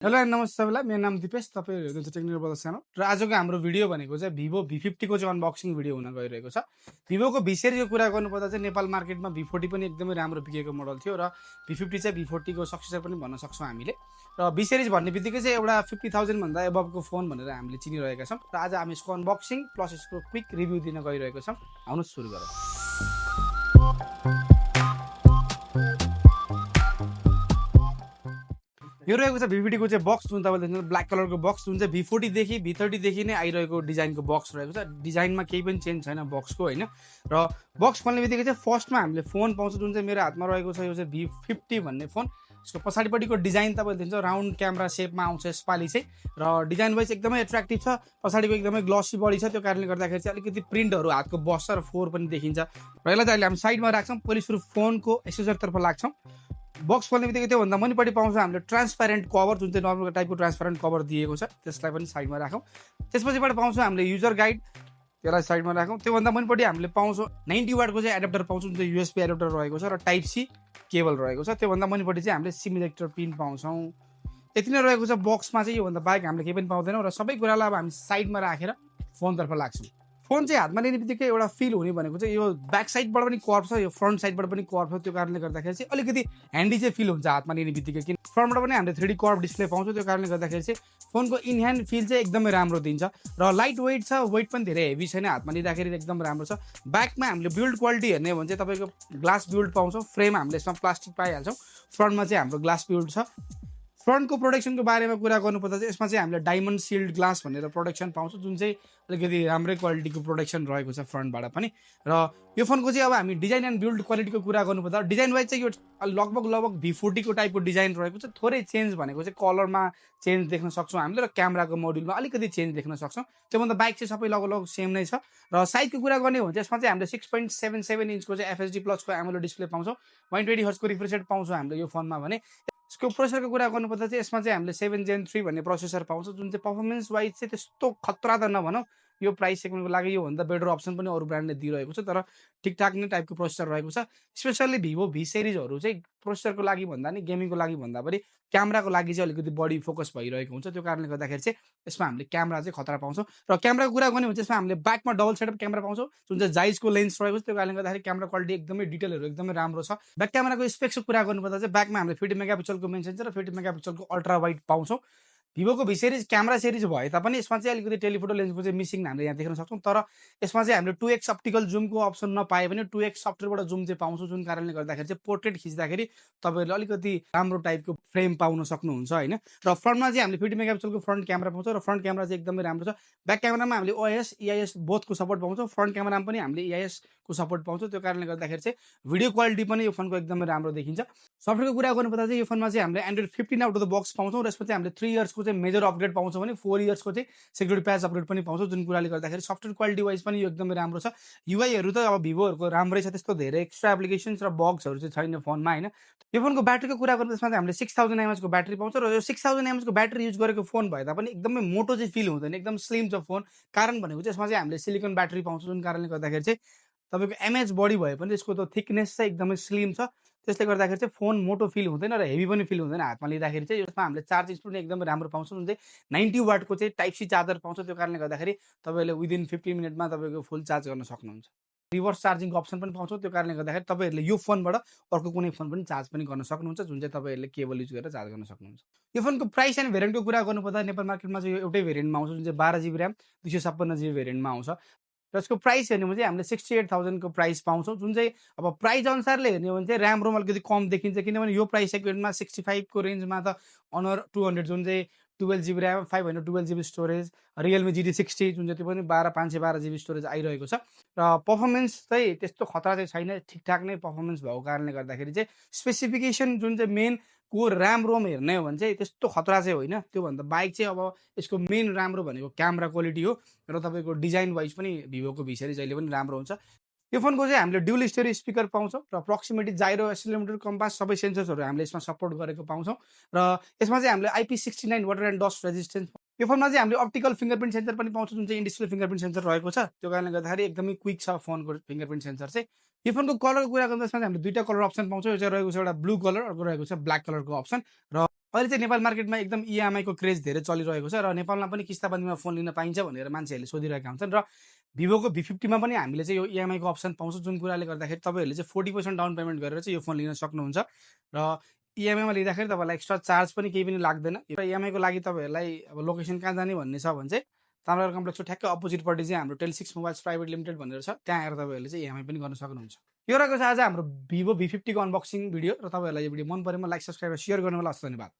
Hello and नमस्ते सबैलाई। मेरो नाम दिपेश, तपाईँ हेर्नुहुन्छ टेक्निकल ब्रदर च्यानल। र आजको हाम्रो भिडियो भनेको चाहिँ भिभो V50 को चाहिँ अनबक्सिङ भिडियो हुन गइरहेको छ। भिभोको भी सिरिजको कुरा गर्नुपर्दा चाहिँ नेपाल मार्केटमा V40 पनि एकदमै राम्रो बिकेको मोडल थियो र V50 चाहिँ V40 को सक्सेसर पनि भन्न सक्छौँ हामीले। र भी सिरिज भन्ने बित्तिकै चाहिँ एउटा 50,000 भन्दा एबभको फोन भनेर हामीले चिनिरहेका छौँ। र आज हामी यसको अनबक्सिङ प्लस यसको क्विक रिभ्यू दिन गइरहेको छौँ। आउनुहोस् सुरु गरौँ। यो रहेको छ V50 को चाहिँ बक्स, जुन तपाईँले देख्नुहुन्छ ब्ल्याक कलरको बक्स, जुन चाहिँ V40 देखि V30 देखि नै आइरहेको डिजाइनको बक्स रहेको छ। डिजाइनमा केही पनि चेन्ज छैन बक्सको, होइन। र बक्स खोल्ने बित्तिकै चाहिँ फर्स्टमा हामीले फोन पाउँछ, जुन चाहिँ मेरो हातमा रहेको छ। यो चाहिँ V50 भन्ने फोन। यसको पछाडिपट्टिको डिजाइन तपाईँले देख्नुहुन्छ राउन्ड क्यामेरा सेपमा आउँछ यसपालि चाहिँ। र डिजाइन वाइज एकदमै एट्र्याक्टिभ छ। पछाडिको एकदमै ग्लसी बडी छ, त्यो कारणले गर्दाखेरि चाहिँ अलिकति प्रिन्टहरू हातको बस्छ र फोर पनि देखिन्छ। र यसलाई चाहिँ अहिले हामी साइडमा राख्छौँ। पहिले सुरु फोनको एक्सेसरीतर्फ लाग्छौँ। बक्स खोल्ने बित्तिकै त्योभन्दा मुनिपट्टि पाउँछ हामीले ट्रान्सप्यारेन्ट कभर, जुन चाहिँ नर्मल टाइपको ट्रान्सप्यारेन्ट कभर दिएको छ। त्यसलाई पनि साइडमा राखौँ। त्यसपछिबाट पाउँछौँ हामीले युजर गाइड, त्यसलाई साइडमा राखौँ। त्योभन्दा मुनिपट्टि हामीले पाउँछौँ 90 वाटको चाहिँ एडाप्टर पाउँछौँ, जुन चाहिँ USB एडाप्टर रहेको छ र टाइप C केबल रहेको छ। त्योभन्दा मुनिपट्टि चाहिँ हामीले सिम इलेक्टर पिन पाउँछौँ। यति नै रहेको छ बक्समा चाहिँ। योभन्दा बाहेक हामीले केही पनि पाउँदैनौँ। र सबै कुरालाई अब हामी साइडमा राखेर फोनतर्फ लाग्छौँ। फोन चाहिँ हातमा लिने बित्तिकै एउटा फिल हुने भनेको चाहिँ यो ब्याक साइडबाट पनि कर्भ छ, यो फ्रन्ट साइडबाट पनि कर्भ छ। त्यो कारणले गर्दाखेरि चाहिँ अलिकति ह्यान्डी चाहिँ फिल हुन्छ हातमा लिने बित्तिकै। किन फ्रन्टबाट पनि हामीले 3D कर्भ डिस्प्ले पाउँछौँ। त्यो कारणले गर्दाखेरि चाहिँ फोनको इन ह्यान्ड फिल चाहिँ एकदमै राम्रो दिन्छ। र लाइट वेट छ, वेट पनि धेरै हेभी छैन, हातमा लिँदाखेरि एकदम राम्रो छ। ब्याकमा हामीले बिल्ड क्वालिटी हेर्ने हो भने चाहिँ तपाईँको ग्लास बिल्ड पाउँछौँ। फ्रेम हामीले यसमा प्लास्टिक पाइहाल्छौँ। फ्रन्टमा चाहिँ हाम्रो ग्लास बिल्ड छ। फ्रन्टको प्रोटेक्सनको बारेमा कुरा गर्नुपर्दा चाहिँ यसमा चाहिँ हामीले डायमन्ड सिल्ड ग्लास भनेर प्रोटेक्सन पाउँछौँ, जुन चाहिँ अलिकति राम्रै क्वालिटीको प्रोटेक्सन रहेको छ फ्रन्टबाट पनि। र यो फोनको चाहिँ अब हामी डिजाइन एन्ड बिल्ड क्वालिटीको कुरा गर्नुपर्दा डिजाइन वाइज चाहिँ यो लगभग V40 को टाइपको डिजाइन रहेको छ। थोरै चेन्ज भनेको चाहिँ कलरमा चेन्ज देख्न सक्छौँ हामीले, र क्यामेराको मोड्युलमा अलिकति चेन्ज देख्न सक्छौँ। त्योभन्दा बाइक चाहिँ सबै लगभग सेम नै छ। र साइजको कुरा गर्ने हो भने चाहिँ यसमा चाहिँ हामीले 6.77 इन्चको चाहिँ FHD प्लसको एमोलेड डिस्प्ले पाउँछौँ। 120 हर्ट्जको रिफ्रेस रेट पाउँछौँ हामीले यो फोनमा भने। यसको प्रोसेसरको कुरा गर्नुपर्दा चाहिँ यसमा चाहिँ हामीले 7 Gen 3 भन्ने प्रोसेसर पाउँछ, जुन चाहिँ पर्फर्मेन्स वाइज चाहिँ त्यस्तो खतरा त नभनौँ। यो प्राइस सेगमेन्टको लागि योभन्दा बेटर अप्सन पनि अरू ब्रान्डले दिइरहेको छ, तर ठिकठाक नै टाइपको प्रोसेसर रहेको छ। स्पेसल्ली भिभो भी सिरिजहरू चाहिँ प्रोसेसरको लागि भन्दा नि गेमिङको लागि भन्दा पनि क्यामेराको लागि चाहिँ अलिकति बढी फोकस भइरहेको हुन्छ। त्यो कारणले गर्दाखेरि चाहिँ यसमा हामीले क्यामेरा चाहिँ खतरा पाउँछौँ। र क्यामेराको कुरा गर्ने हो भने चाहिँ यसमा हामीले ब्याकमा डबल सेटअप क्यामेरा पाउँछौँ, जुन चाहिँ जाइजको लेन्स रहेको छ। त्यो कारणले गर्दाखेरि क्यामेरा क्वालिटी एकदमै डिटेलहरू एकदमै राम्रो छ। ब्याक क्यामेराको स्पेक्सको कुरा गर्नुपर्दा चाहिँ ब्याकमा हामीले 50 मेगापिक्सलको मेन सेन्सर र 50 मेगापिक्सलको अल्ट्रा वाइड पाउँछौँ। भिभोको भी सिरिज क्यामेरा सिरिज भए तापनि यसमा चाहिँ अलिकति टेलिफोटो लेन्सको चाहिँ मिसिङ हामीले यहाँ देख्न सक्छौँ। तर यसमा चाहिँ हामीले 2x अप्टिकल जुमको अप्सन नपाए पनि 2x सफ्टवेयरबाट जुम चाहिँ पाउँछौँ, जुन कारणले गर्दाखेरि चाहिँ पोर्ट्रेट खिच्दाखेरि तपाईँहरूले अलिकति राम्रो टाइपको फ्रेम पाउन सक्नुहुन्छ, होइन। र फ्रन्टमा चाहिँ हामीले 50 मेगापिक्सलको फ्रन्ट क्यामेरा पाउँछौँ, र फ्रन्ट क्यामेरा चाहिँ एकदमै राम्रो छ। ब्याक क्यामेरामा हामीले OIS EIS बोथको सपोर्ट पाउँछौँ। फ्रन्ट क्यामेरामा पनि हामीले EIS को सपोर्ट पाउँछौँ। त्यो कारणले गर्दाखेरि चाहिँ भिडियो क्वालिटी पनि यो फोनको एकदमै राम्रो देखिन्छ। सफ्टवेयरको कुरा गर्नुपर्दा चाहिँ यो फोनमा चाहिँ हामीले Android 15 out of the box पाउँछौँ। र यसमा चाहिँ हामीले 3 इयर्सको चाहिँ मेजर अपग्रेड पाउँछौँ भने 4 इयर्सको चाहिँ सेक्युरिटी प्याच अपग्रेड पनि पाउँछौँ, जुन कुराले गर्दाखेरि सफ्टवेयर क्वालिटी वाइज पनि यो एकदमै राम्रो छ। युआईहरू त अब भिभोहरूको राम्रै छ, त्यस्तो धेरै एक्स्ट्रा एप्लिकेसन्स र बग्सहरू चाहिँ छैन फोनमा, होइन। यो फोनको ब्याट्रीको कुरा गर्दा त्यसमा चाहिँ हामीले 6000 mAh को ब्याट्री पाउँछ। र यो 6000 mAh को ब्याट्री युज गरेको फोन भए तापनि एकदमै मोटो चाहिँ फिल हुँदैन, एकदम स्लिम छ फोन। कारण भनेको चाहिँ यसमा चाहिँ हामीले सिलिकन ब्याट्री पाउँछौँ, जुन कारणले गर्दाखेरि चाहिँ तपाईँको एमएच बडी भए पनि यसको त थिकनेस चाहिँ एकदमै स्लिम छ। त्यसले गर्दाखेरि चाहिँ फोन मोटो फिल हुँदैन र हेभी पनि फिल हुँदैन हातमा लिँदाखेरि चाहिँ। यसमा हामीले चार्जिङ पनि एकदमै राम्रो पाउँछौँ, जुन चाहिँ 90 वाटको चाहिँ टाइप सी चार्जर पाउँछ। त्यो कारणले गर्दाखेरि तपाईँले विदिन 15 मिनटमा तपाईँको फुल चार्ज गर्न सक्नुहुन्छ। रिभर्स चार्जिङको अप्सन पनि पाउँछौँ। त्यो कारणले गर्दाखेरि तपाईँहरूले यो फोनबाट अर्को कुनै फोन पनि चार्ज पनि गर्न सक्नुहुन्छ, जुन चाहिँ तपाईँहरूले केबल युज गरेर चार्ज गर्न सक्नुहुन्छ। यो फोनको प्राइस एन्ड भेरिएन्टको कुरा गर्नुपर्दा नेपाल मार्केटमा चाहिँ यो एउटै भेरिएन्टमा आउँछ, जुन चाहिँ 12GB ऱ्याम 256GB भेरिएन्टमा आउँछ। र यसको प्राइस हेर्ने हो भने चाहिँ हामीले 68,000 को प्राइस पाउँछौँ, जुन चाहिँ अब प्राइस अनुसारले हेर्ने हो भने चाहिँ ऱ्याम रोम अलिकति कम देखिन्छ। किनभने यो प्राइस सेगमेन्टमा 65 को रेन्जमा त अनर 200, जुन चाहिँ 12GB RAM 512GB storage, Realme GT60 जुन चाहिँ त्यो पनि 512GB स्टोरेज आइरहेको छ। र पर्फर्मेन्स चाहिँ त्यस्तो खतरा चाहिँ छैन, ठिकठाक नै पर्फर्मेन्स भएको कारणले गर्दाखेरि चाहिँ स्पेसिफिकेसन जुन चाहिँ मेन को ऱ्याम रोम हेर्ने हो भने चाहिँ त्यस्तो खतरा चाहिँ होइन। त्योभन्दा बाइक चाहिँ अब यसको मेन राम्रो भनेको क्यामेरा क्वालिटी हो, र तपाईँको डिजाइन वाइज पनि भिभोको भी सिरिज अहिले पनि राम्रो हुन्छ। यो फोनको चाहिँ हामीले ड्युल स्टोरेज स्पिकर पाउँछौँ, र प्रक्सिमिटी जाइरो एक्सिलोमिटर कम्पास सबै सेन्सर्सहरू हामीले यसमा सपोर्ट गरेको पाउँछौँ। र यसमा चाहिँ हामीले IP69 water and dust resistance. यो फोनमा चाहिँ हामीले अप्टिकल फिङ्गरप्रिन्ट सेन्सर पनि पाउँछौँ, जुन चाहिँ इन डिस्प्ले फिङ्गरप्रिन्ट सेन्सर रहेको छ। त्यो कारणले गर्दाखेरि एकदमै क्विक छ फोनको फिङ्गरप्रिन्ट सेन्सर चाहिँ। यो फोनको कलरको कुरा गर्दा यसमा चाहिँ हामीले दुईवटा कलर अप्सन पाउँछौँ। यो चाहिँ रहेको छ एउटा ब्लू कलर, अर्को रहेको छ ब्ल्याक कलरको अप्सन। र अहिले चाहिँ नेपाल मार्केटमा एकदम इएमआईको क्रेज धेरै चलिरहेको छ र नेपालमा पनि किस्ताबन्दीमा फोन लिन पाइन्छ भनेर मान्छेहरूले सोधिरहेका हुन्छन् र भिभोको V50मा पनि हामीले चाहिँ यो इएमआईको अप्सन पाउँछ, जुन कुराले गर्दाखेरि तपाईँहरूले चाहिँ 40% डाउन पेमेन्ट गरेर चाहिँ यो फोन लिन सक्नुहुन्छ र इएमआईमा लिँदाखेरि तपाईँलाई एक्स्ट्रा चार्ज पनि केही पनि लाग्दैन। र इएमआईको लागि तपाईँहरूलाई अब लोकेसन कहाँ जाने भन्ने छ भने चाहिँ ताम्रागर कम्प्लेक्सको ठ्याक्कै अपोजिटपट्टि चाहिँ हाम्रो टेल6 मोबाइल्स प्राइभेट लिमिटेड भनेर छ, त्यहाँ आएर तपाईँहरूले चाहिँ इएमआई पनि गर्न सक्नुहुन्छ। यो रहेको छ आज हाम्रो भिभो V50 को अनबक्सिङ भिडियो र तपाईँहरूलाई यो भिडियो मन परेमा लाइक, सब्स्क्राइब र सेयर गर्नु होला। हस्, धन्यवाद।